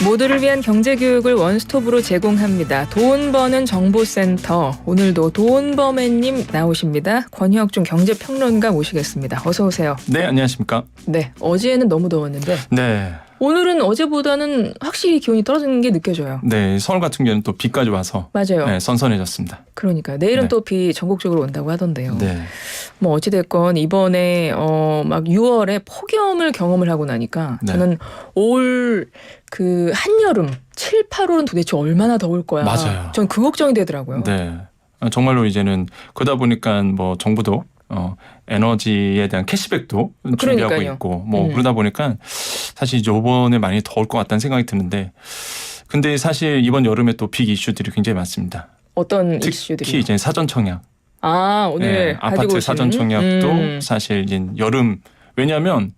모두를 위한 경제교육을 원스톱으로 제공합니다. 돈 버는 정보센터. 오늘도 돈버맨님 나오십니다. 권혁중 경제평론가 모시겠습니다. 어서 오세요. 네, 안녕하십니까. 네, 어제는 너무 더웠는데 네. 오늘은 어제보다는 확실히 기온이 떨어지는 게 느껴져요. 네, 서울 같은 경우는 또 비까지 와서 맞아요. 네, 선선해졌습니다. 그러니까 내일은 네. 또 비 전국적으로 온다고 하던데요. 네. 뭐 어찌됐건 이번에 막 6월에 폭염을 경험을 하고 나니까 네. 저는 올 그 한여름 7, 8월은 도대체 얼마나 더울 거야. 맞아요. 전 그 걱정이 되더라고요. 네. 정말로 이제는 그러다 보니까 뭐 정부도 에너지에 대한 캐시백도 준비하고 그러니까요. 있고 뭐 그러다 보니까 사실 이번에 많이 더울 것 같다는 생각이 드는데 근데 사실 이번 여름에 또 빅 이슈들이 굉장히 많습니다. 어떤 특히 이슈들이? 이제 사전 청약. 오늘 네, 가지고 아파트 오신 사전 청약도 사실 이제 여름 왜냐하면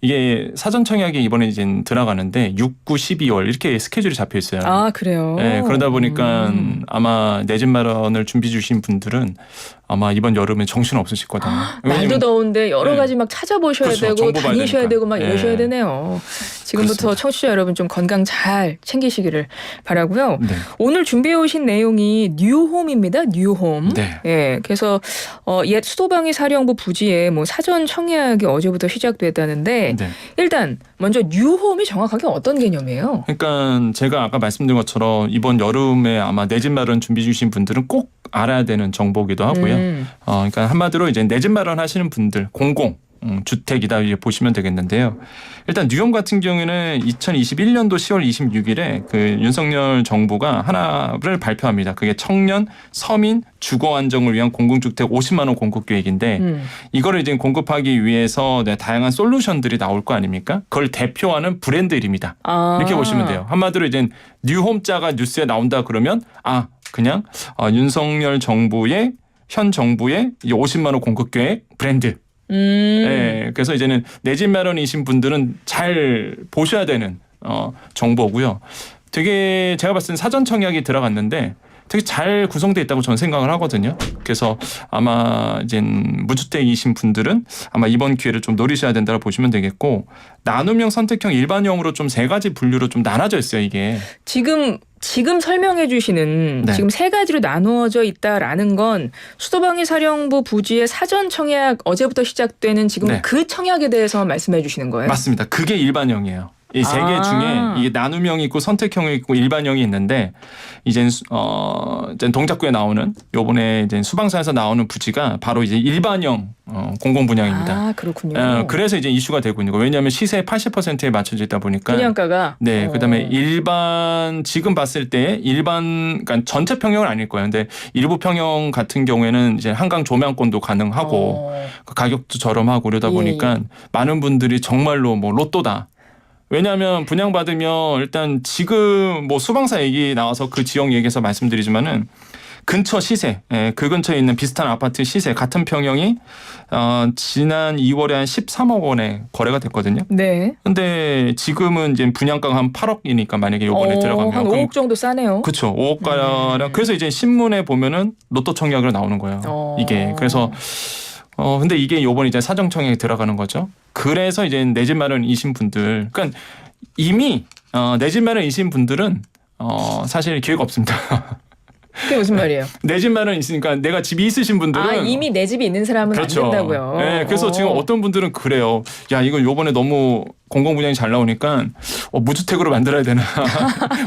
이게 사전 청약이 이번에 이제 들어가는데 6, 9, 12월 이렇게 스케줄이 잡혀 있어요. 그래요? 네, 그러다 보니까 아마 내 집 마련을 준비 주신 분들은 아마 이번 여름에 정신 없으실 거다. 날도 더운데 여러 네. 가지 막 찾아보셔야 그렇죠. 되고 정보 봐야 다니셔야 되니까. 되고 막 네. 이러셔야 되네요. 지금부터 그렇습니다. 청취자 여러분 좀 건강 잘 챙기시기를 바라고요. 네. 오늘 준비해 오신 내용이 뉴홈입니다. 뉴홈. 네. 예, 그래서 옛 수도방위 사령부 부지에 뭐 사전 청약이 어제부터 시작됐다는데 네. 일단 먼저 뉴홈이 정확하게 어떤 개념이에요? 그러니까 제가 아까 말씀드린 것처럼 이번 여름에 아마 내 집 마련 준비 주신 분들은 꼭 알아야 되는 정보기도 하고요. 그러니까 한마디로 이제 내 집 마련 하시는 분들 공공 주택이다 이렇게 보시면 되겠는데요. 일단 뉴홈 같은 경우에는 2021년도 10월 26일에 그 윤석열 정부가 하나를 발표합니다. 그게 청년 서민 주거 안정을 위한 공공주택 50만 원 공급 계획인데 이거를 이제 공급하기 위해서 다양한 솔루션들이 나올 거 아닙니까? 그걸 대표하는 브랜드 이름이다. 이렇게 보시면 돼요. 한마디로 이제 뉴홈자가 뉴스에 나온다 그러면 그냥 윤석열 정부의 현 정부의 50만 원 공급 계획 브랜드. 네, 그래서 이제는 내 집 마련이신 분들은 잘 보셔야 되는 정보고요. 되게 제가 봤을 때 사전 청약이 들어갔는데 되게 잘 구성되어 있다고 저는 생각을 하거든요. 그래서 아마 이제 무주택이신 분들은 아마 이번 기회를 좀 노리셔야 된다고 보시면 되겠고 나눔형, 선택형, 일반형으로 좀 세 가지 분류로 좀 나눠져 있어요. 이게 지금 설명해 주시는 네. 지금 세 가지로 나누어져 있다라는 건 수도방위 사령부 부지의 사전 청약 어제부터 시작되는 지금 네. 그 청약에 대해서 말씀해 주시는 거예요? 맞습니다. 그게 일반형이에요. 이 세 개 중에 이게 나눔형이 있고 선택형이 있고 일반형이 있는데 이제 동작구에 나오는 요번에 이제 수방사에서 나오는 부지가 바로 이제 일반형 공공 분양입니다. 그렇군요. 그래서 이제 이슈가 되고 있는 거예요. 왜냐하면 시세 80%에 맞춰져 있다 보니까 분양가가 네, 그다음에 일반 지금 봤을 때 그러니까 전체 평형은 아닐 거예요. 근데 일부 평형 같은 경우에는 이제 한강 조명권도 가능하고 가격도 저렴하고 그러다 보니까 많은 분들이 정말로 뭐 로또다. 왜냐하면 분양받으면 일단 지금 뭐 수방사 얘기 나와서 그 지역 얘기해서 말씀드리지만은 근처 시세, 그 근처에 있는 비슷한 아파트 시세 같은 평형이 지난 2월에 한 13억 원에 거래가 됐거든요. 네. 근데 지금은 이제 분양가가 한 8억이니까 만약에 요번에 들어가면 한 5억 정도 싸네요. 그렇죠. 5억가량. 그래서 이제 신문에 보면은 로또 청약으로 나오는 거예요. 이게 그래서 근데 이게 요번 이제 사정 청약에 들어가는 거죠. 그래서 이제 내 집 마련이신 분들, 그러니까 이미 내 집 마련이신 분들은 사실 기회가 없습니다. 그게 무슨 말이에요? 내 집 마련 있으니까 내가 집이 있으신 분들은 이미 내 집이 있는 사람은 그렇죠. 안 된다고요. 네, 그래서 지금 어떤 분들은 그래요. 야, 이거 요번에 너무 공공 분양이 잘 나오니까 무주택으로 만들어야 되나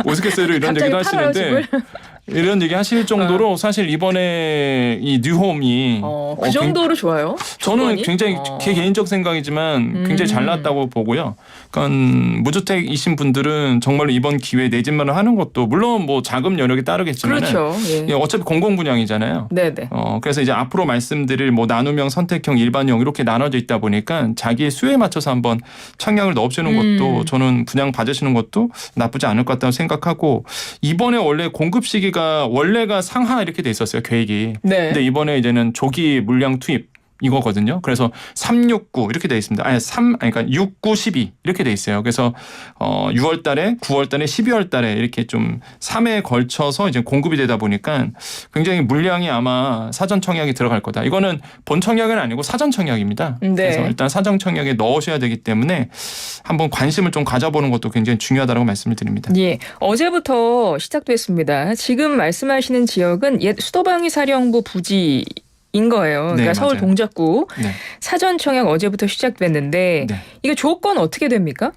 우스갯소리로 이런 갑자기 얘기도 팔아요, 하시는데 집을? 이런 얘기 하실 정도로 사실 이번에 이 뉴홈이 그 정도로 좋아요? 저는 조건이? 굉장히 제 개인적 생각이지만 굉장히 잘 나왔다고 보고요. 그러니까 무주택이신 분들은 정말로 이번 기회에 내 집 마련 하는 것도 물론 뭐 자금 여력이 따르겠지만 그렇죠. 어차피 공공 분양이잖아요. 네네. 그래서 이제 앞으로 말씀드릴 뭐 나눔형, 선택형, 일반형 이렇게 나눠져 있다 보니까 자기의 수요에 맞춰서 한번 청약을 넣으시는 것도 저는 분양 받으시는 것도 나쁘지 않을 것 같다고 생각하고 이번에 원래 공급 시기가 원래가 상하 이렇게 돼 있었어요 계획이. 네. 근데 이번에 이제는 조기 물량 투입 이거거든요. 그래서 369 이렇게 돼 있습니다. 그러니까 69, 12 이렇게 돼 있어요. 그래서 6월 달에, 9월 달에, 12월 달에 이렇게 좀 3회에 걸쳐서 이제 공급이 되다 보니까 굉장히 물량이 아마 사전 청약이 들어갈 거다. 이거는 본 청약은 아니고 사전 청약입니다. 네. 그래서 일단 사전 청약에 넣으셔야 되기 때문에 한번 관심을 좀 가져보는 것도 굉장히 중요하다고 말씀을 드립니다. 예, 어제부터 시작됐습니다. 지금 말씀하시는 지역은 옛 수도방위 사령부 부지 인 거예요. 그러니까 네, 서울 맞아요. 동작구 네. 사전 청약 어제부터 시작됐는데 네. 이게 조건 어떻게 됩니까?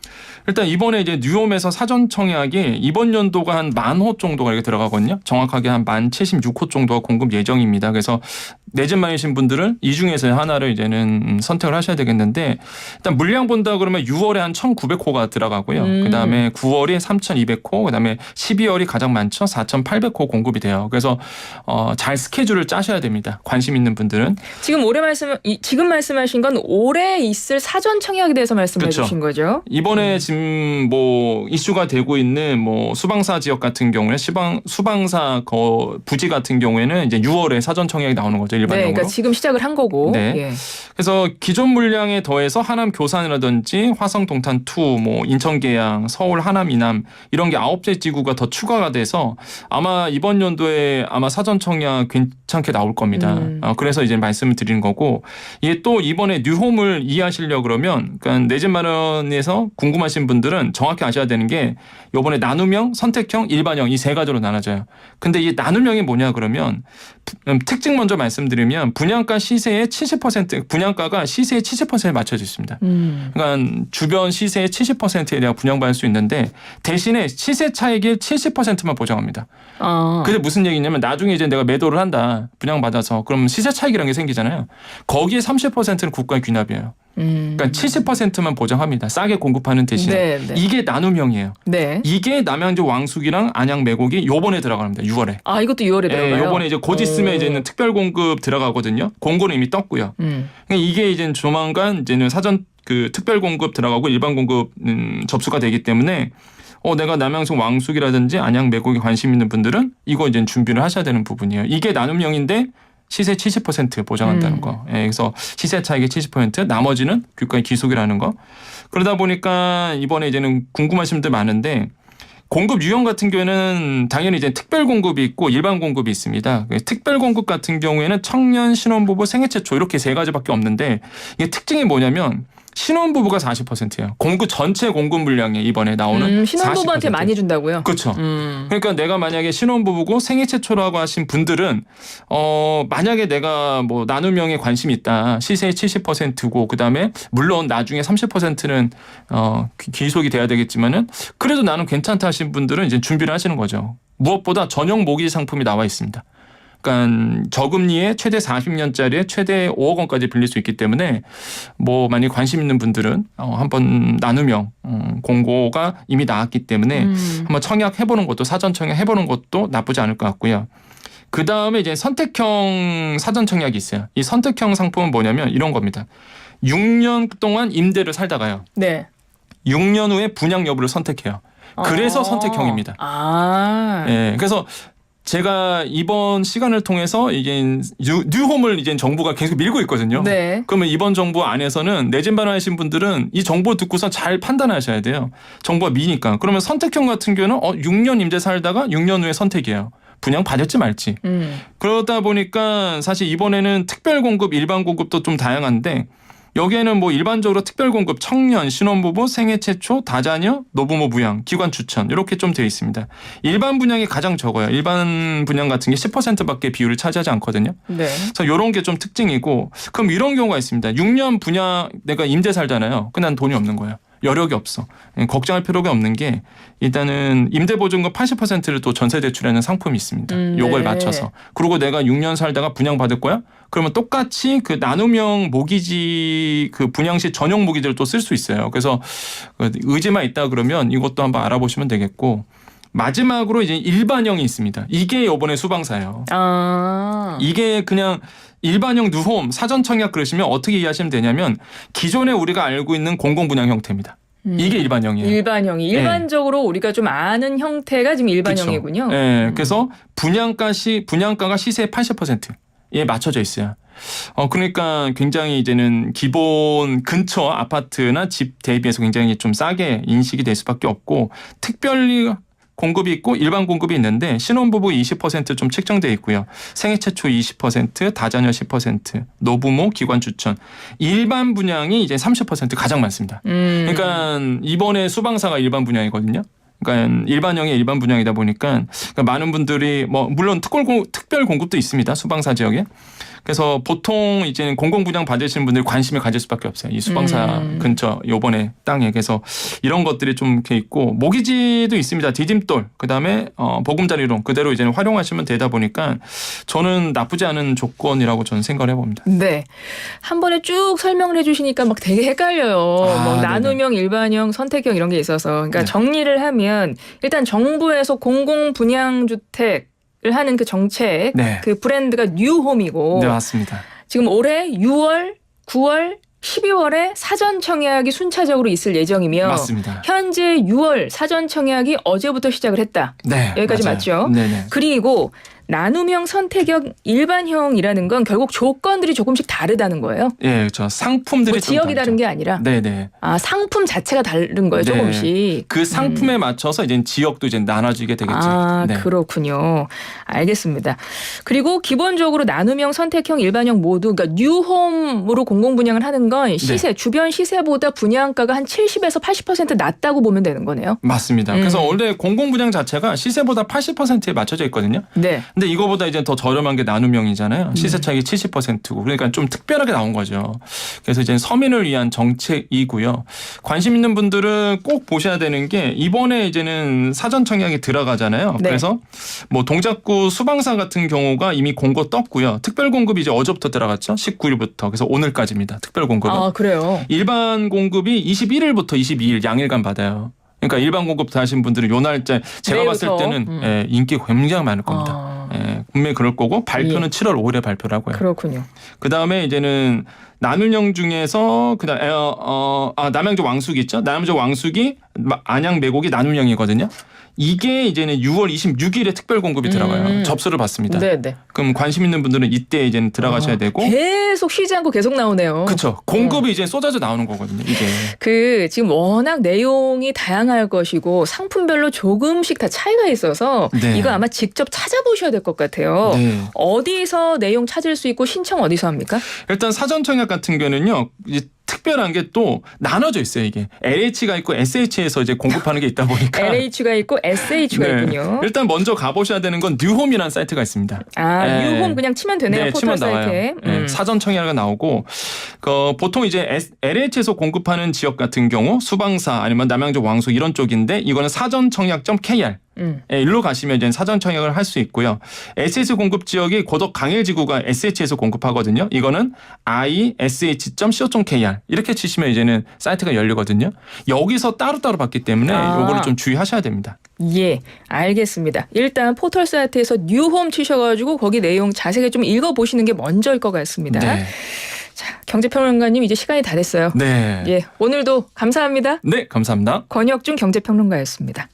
일단 이번에 이제 뉴홈에서 사전 청약이 이번 연도가 한 10,000호 정도가 이렇게 들어가거든요. 정확하게 한 1076호 정도가 공급 예정입니다. 그래서 내 집 마련이신 분들은 이 중에서 하나를 이제는 선택을 하셔야 되겠는데 일단 물량 본다 그러면 6월에 한 1,900호가 들어가고요. 그다음에 9월이 3,200호, 그다음에 12월이 가장 많죠. 4,800호 공급이 돼요. 그래서 잘 스케줄을 짜셔야 됩니다. 관심 있는 분들은. 지금 말씀하신 건 올해 있을 사전 청약에 대해서 말씀해 그렇죠. 주신 거죠. 이번에 지금 뭐 이슈가 되고 있는 뭐 수방사 지역 같은 경우에 수방사 부지 같은 경우에는 이제 6월에 사전 청약이 나오는 거죠. 네, 일반적으로. 그러니까 지금 시작을 한 거고. 네. 예. 그래서 기존 물량에 더해서 하남 교산이라든지 화성 동탄 2, 뭐 인천 계양, 서울 하남 이남 이런 게 9개 지구가 더 추가가 돼서 아마 이번 연도에 아마 사전 청약 괜찮게 나올 겁니다. 그래서 이제 말씀을 드리는 거고 이게 또 이번에 뉴홈을 이해하시려고 그러면 그러니까 내 집 마련에서 궁금하신 분들은 정확히 아셔야 되는 게 이번에 나눔형, 선택형, 일반형 이 세 가지로 나눠져요. 근데 이 나눔형이 뭐냐 그러면 특징 먼저 말씀드리면 분양가 시세의 70% 분양가가 시세의 70%에 맞춰져 있습니다. 그러니까 주변 시세의 70%에 대한 분양받을 수 있는데 대신에 시세 차익의 70%만 보장합니다. 그게 무슨 얘기냐면 나중에 이제 내가 매도를 한다. 분양받아서 그럼 시세 차익이라는 게 생기잖아요. 거기에 30%는 국가의 귀납이에요. 그러니까 70%만 보장합니다. 싸게 공급하는 대신에. 네, 네. 이게 나눔형이에요. 네. 이게 남양주 왕숙이랑 안양 매곡이 요번에 들어갑니다. 6월에. 아, 이것도 6월에 들어가요. 요번에 이제 곧 있으면 이제는 특별 공급 들어가거든요. 공고는 이미 떴고요. 그러니까 이게 이제 조만간 이제는 사전 그 특별 공급 들어가고 일반 공급 접수가 되기 때문에 내가 남양주 왕숙이라든지 안양 매곡에 관심 있는 분들은 이거 이제 준비를 하셔야 되는 부분이에요. 이게 나눔형인데 시세 70% 보장한다는 거. 그래서 시세 차익의 70% 나머지는 국가의 기속이라는 거. 그러다 보니까 이번에 이제는 궁금하신 분들 많은데 공급 유형 같은 경우에는 당연히 이제 특별 공급이 있고 일반 공급이 있습니다. 특별 공급 같은 경우에는 청년 신혼부부 생애 최초 이렇게 세 가지밖에 없는데 이게 특징이 뭐냐면 신혼부부가 40%예요. 공급 전체 공급 물량에 이번에 나오는 신혼부부한테 40%. 많이 준다고요? 그렇죠. 그러니까 내가 만약에 신혼부부고 생애 최초라고 하신 분들은 만약에 내가 뭐 나눔형에 관심이 있다. 시세의 70%고 그다음에 물론 나중에 30%는 귀속이 돼야 되겠지만은 그래도 나는 괜찮다 하신 분들은 이제 준비를 하시는 거죠. 무엇보다 전용 모기지 상품이 나와 있습니다. 그러니까 저금리에 최대 40년짜리에 최대 5억 원까지 빌릴 수 있기 때문에 뭐 만약 관심 있는 분들은 한번 나눔형 공고가 이미 나왔기 때문에 한번 청약해보는 것도 사전 청약해보는 것도 나쁘지 않을 것 같고요. 그 다음에 이제 선택형 사전 청약이 있어요. 이 선택형 상품은 뭐냐면 이런 겁니다. 6년 동안 임대를 살다가요. 네. 6년 후에 분양 여부를 선택해요. 그래서 선택형입니다. 예, 그래서 제가 이번 시간을 통해서 이게 뉴홈을 이제 정부가 계속 밀고 있거든요. 네. 그러면 이번 정부 안에서는 내 집 마련하신 분들은 이 정보 듣고서 잘 판단하셔야 돼요. 정부가 미니까. 그러면 선택형 같은 경우는 6년 임대 살다가 6년 후에 선택이에요. 분양 받을지 말지. 그러다 보니까 사실 이번에는 특별 공급, 일반 공급도 좀 다양한데 여기에는 뭐 일반적으로 특별공급, 청년, 신혼부부, 생애 최초, 다자녀, 노부모 부양, 기관 추천 이렇게 좀 되어 있습니다. 일반 분양이 가장 적어요. 일반 분양 같은 게 10%밖에 비율을 차지하지 않거든요. 네. 그래서 이런 게 좀 특징이고 그럼 이런 경우가 있습니다. 6년 분양 내가 임대 살잖아요. 근데 난 돈이 없는 거예요. 여력이 없어. 걱정할 필요가 없는 게 일단은 임대보증금 80%를 또 전세 대출하는 상품이 있습니다. 요걸 네. 맞춰서. 그리고 내가 6년 살다가 분양 받을 거야? 그러면 똑같이 그 나눔형 모기지 그 분양시 전용 모기지를 또 쓸 수 있어요. 그래서 의지만 있다 그러면 이것도 한번 알아보시면 되겠고 마지막으로 이제 일반형이 있습니다. 이게 이번에 수방사예요. 이게 그냥 일반형 뉴홈 사전 청약 그러시면 어떻게 이해하시면 되냐면 기존에 우리가 알고 있는 공공분양 형태입니다. 이게 일반형이에요. 일반형이 일반적으로 우리가 좀 아는 형태가 지금 일반형이군요. 네, 그래서 분양가가 시세의 80%에 맞춰져 있어요. 그러니까 굉장히 이제는 기본 근처 아파트나 집 대비해서 굉장히 좀 싸게 인식이 될 수밖에 없고 특별히 공급이 있고 일반 공급이 있는데 신혼부부 20% 좀 책정돼 있고요. 생애 최초 20%, 다자녀 10%, 노부모, 기관 추천. 일반 분양이 이제 30% 가장 많습니다. 그러니까 이번에 수방사가 일반 분양이거든요. 그러니까 일반형의 일반 분양이다 보니까 많은 분들이 뭐 물론 특별 공급도 있습니다. 수방사 지역에. 그래서 보통 이제는 공공분양 받으시는 분들이 관심을 가질 수밖에 없어요. 이 수방사 근처 요번에 땅에. 그래서 이런 것들이 좀 이렇게 있고 모기지도 있습니다. 디딤돌 그다음에 보금자리론 그대로 이제는 활용하시면 되다 보니까 저는 나쁘지 않은 조건이라고 저는 생각을 해봅니다. 네. 한 번에 쭉 설명을 해주시니까 막 되게 헷갈려요. 뭐 나눔형, 일반형, 선택형 이런 게 있어서. 그러니까 네. 정리를 하면 일단 정부에서 공공분양주택 을 하는 그 정책, 네. 그 브랜드가 뉴홈이고 네, 맞습니다. 지금 올해 6월, 9월, 12월에 사전 청약이 순차적으로 있을 예정이며 맞습니다. 현재 6월 사전 청약이 어제부터 시작을 했다. 네, 여기까지 맞아요. 맞죠? 네네. 그리고 나눔형, 선택형, 일반형이라는 건 결국 조건들이 조금씩 다르다는 거예요. 예, 그렇죠. 상품들이 뭐 좀 지역이 다르죠. 다른 게 아니라 네네. 상품 자체가 다른 거예요. 네. 조금씩. 그 상품에 맞춰서 이제 지역도 이제 나눠지게 되겠죠. 네. 그렇군요. 알겠습니다. 그리고 기본적으로 나눔형, 선택형, 일반형 모두 그러니까 뉴홈으로 공공분양을 하는 건 시세, 주변 시세보다 분양가가 한 70에서 80% 낮다고 보면 되는 거네요. 맞습니다. 그래서 원래 공공분양 자체가 시세보다 80%에 맞춰져 있거든요. 네. 근데 이거보다 이제 더 저렴한 게 나눔형이잖아요. 시세 차익이 70%고 그러니까 좀 특별하게 나온 거죠. 그래서 이제 서민을 위한 정책이고요. 관심 있는 분들은 꼭 보셔야 되는 게 이번에 이제는 사전 청약이 들어가잖아요. 네. 그래서 뭐 동작구 수방사 같은 경우가 이미 공고 떴고요. 특별 공급이 이제 어제부터 들어갔죠. 19일부터. 그래서 오늘까지입니다. 특별 공급은. 아, 그래요. 일반 공급이 21일부터 22일 양일간 받아요. 그러니까 일반 공급 다 하신 분들은 요 날짜 제가 봤을 내일부터? 때는 예, 인기가 굉장히 많을 겁니다. 예, 분명히 그럴 거고 발표는 7월 5일에 발표를 하고요. 그렇군요. 그다음에 이제는 나눔형 중에서 그다음 남양주 왕숙 있죠. 남양주 왕숙이 안양 매곡이 나눔형이거든요. 이게 이제는 6월 26일에 특별 공급이 들어가요. 접수를 받습니다. 네네. 그럼 관심 있는 분들은 이때 이제는 들어가셔야 되고. 계속 쉬지 않고 계속 나오네요. 그렇죠. 공급이 이제 쏟아져 나오는 거거든요. 이게. 지금 워낙 내용이 다양할 것이고 상품별로 조금씩 다 차이가 있어서 네. 이거 아마 직접 찾아보셔야 될 것 같아요. 네. 어디서 내용 찾을 수 있고 신청 어디서 합니까? 일단 사전 청약 같은 경우는요. 이제 특별한 게 또 나눠져 있어요. 이게 LH가 있고 SH에서 이제 공급하는 게 있다 보니까 LH가 있고 SH가 네. 있군요. 일단 먼저 가보셔야 되는 건 뉴홈이라는 사이트가 있습니다. 네. 뉴홈 그냥 치면 되네요. 네, 포털 치면 나와요. 사이트에. 네, 사전 청약이 나오고 보통 이제 LH에서 공급하는 지역 같은 경우 수방사 아니면 남양주 왕숙 이런 쪽인데 이거는 사전청약.kr 일로 가시면 이제 사전 청약을 할 수 있고요. SS 공급 지역이 고덕 강일지구가 SH에서 공급하거든요. 이거는 ish.co.kr 이렇게 치시면 이제는 사이트가 열리거든요. 여기서 따로따로 받기 때문에 요거를 좀 주의하셔야 됩니다. 예, 알겠습니다. 일단 포털 사이트에서 뉴홈 치셔가지고 거기 내용 자세히 좀 읽어보시는 게 먼저일 것 같습니다. 네. 자, 경제평론가님 이제 시간이 다 됐어요. 네. 예, 오늘도 감사합니다. 네, 감사합니다. 권혁중 경제평론가였습니다.